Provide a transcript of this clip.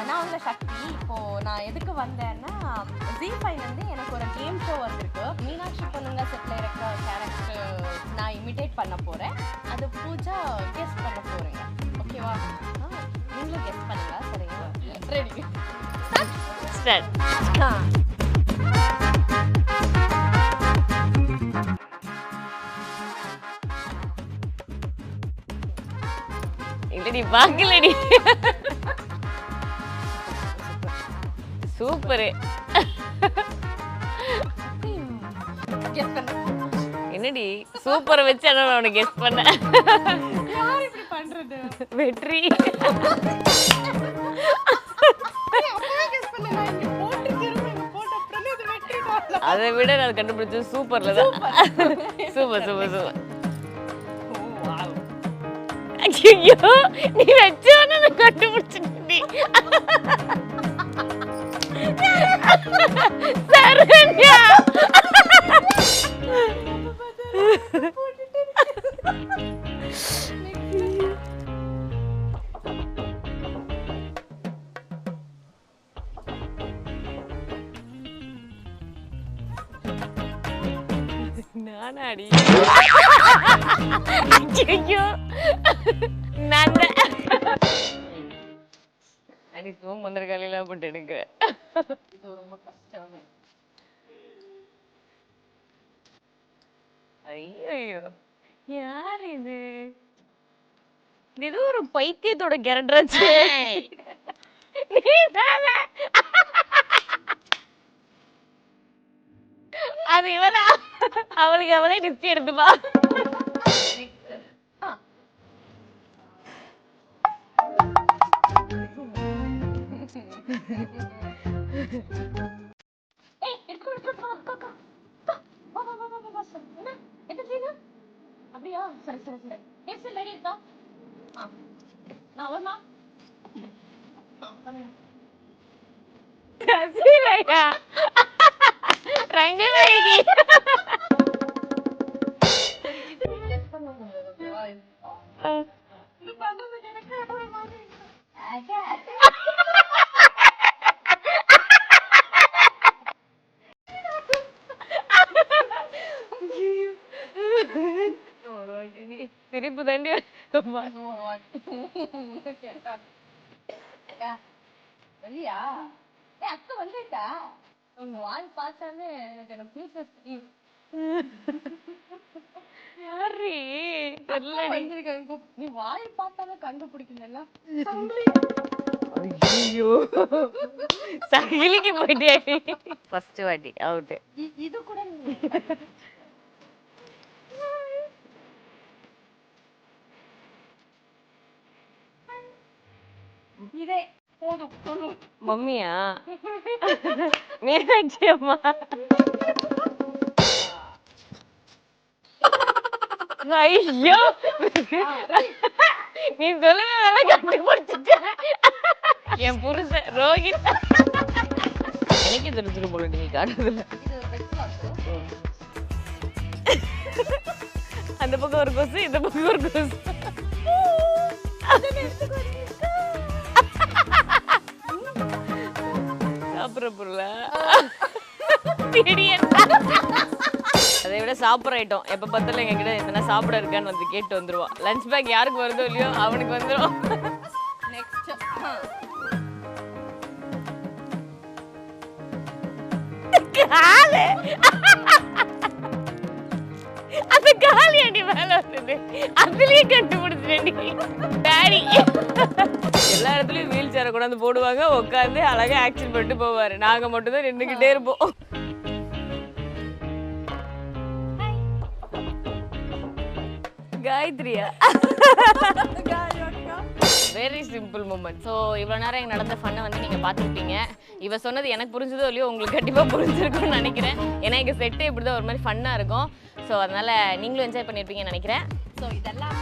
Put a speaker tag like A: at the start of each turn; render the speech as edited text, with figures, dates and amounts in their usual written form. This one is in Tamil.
A: நான் உங்க சக்தி. இப்போ நான் எதுக்கு வந்தேன்னா Z5 வந்து எனக்கு ஒரு கேம் ஷோ வந்திருக்கு. மீனாட்சி பொண்ணுங்க செட்டில் இருக்க கேரக்டர் நான் இமிடேட் பண்ண போகிறேன். அது பூஜா கெஸ்ட் பண்ண போகிறேங்க. ஓகேவா? நீங்களும் கெஸ்ட் பண்ணுங்க. சரிங்களா? Ready start.
B: இல்லடி பாக்கலடி. சூப்பர். என்னடி சூப்பரை வச்சு என்ன உனக்கு கெஸ் பண்ண?
A: யார் இப்படி பண்றது?
B: வெற்றி. அதை விட நான் கண்டுபிடிச்சது சூப்பர்ல தான். Super super super. ஐயோ நீ வச்சோன்னு நான் கண்டுபிடிச்சிட்டே. சரண்யா நானாடி? ஐயோ நான் அடி தூங்க வந்திருக்காலாம் போட்டு எனக்கு
A: ரொம்ப கஷ்டம்.
B: ஐயோ யார் இது? இது ஒரு பைத்தியத்தோட கேரக்டராச்சு. அது இவனா? அவளுக்கு அவளே டிஸ்ட் எடுத்துப்பா.
A: அப்படியா? சரி சரி சரி. எஸ் ரெடி இருக்கா? நான் வரமா?
B: கசிலையா ரங்கநாயகி. சிரிப்பு தாண்டி
A: வெளியா? அக்கா வந்துட்டா. உங்க வாய் பார்த்தாலே எனக்கு
B: யாரி
A: வந்திருக்க. நீ வாய் பார்த்தாலே கண்டுபிடிக்கல.
B: ஐயோ சகிலிக்கு போயிட்டே. ஃபர்ஸ்ட் வாட்டி அவுட்.
A: இது கூட இதே போதும்.
B: மம்மியா? மீனாட்சி அம்மா. ஐயோ நீ சொல்லுங்க கண்டுபிடிச்சிட்ட. என் புருஷன் ரோஹித். எனக்கு தெரிஞ்சிரு போல நீங்க காட்டுறதுல. அந்த பக்கம் ஒரு கொசு, இந்த பக்கம் ஒரு கொசு. சாப்பிட்ற பொருள அதை விட சாப்பிட்ற ஐட்டம் எப்ப பார்த்தாலும் எங்க கிட்ட எத்தனை சாப்பிட இருக்கான்னு வந்து கேட்டு வந்துருவான். லஞ்ச் பேக் யாருக்கு வருதோ இல்லையோ அவனுக்கு வந்துடும். அந்த காலி அடி மேல வந்தது அதுலயே கண்டுபிடிச்சிட்டேன். டாடி எல்லா இடத்துலயும் வீல் சேரை கொண்டாந்து போடுவாங்க, உட்காந்து அழகா ஆக்ஷன் பண்ணிட்டு போவாரு. நாங்க மட்டும் தான் நின்றுகிட்டே இருப்போம். காயத்ரியா? Very simple moment. ஸோ இவ்வளோ நேரம் எங்க நடந்த ஃபன்னை வந்து நீங்கள் பார்த்துருப்பீங்க. இவ சொன்னது எனக்கு புரிஞ்சதோ இல்லையோ உங்களுக்கு கண்டிப்பாக புரிஞ்சிருக்கும்னு நினைக்கிறேன். ஏன்னா எங்கள் செட்டு இப்படி தான் ஒரு மாதிரி ஃபன்னாக இருக்கும். ஸோ அதனால் நீங்களும் என்ஜாய் பண்ணியிருப்பீங்கன்னு நினைக்கிறேன்.
A: ஸோ இதெல்லாம்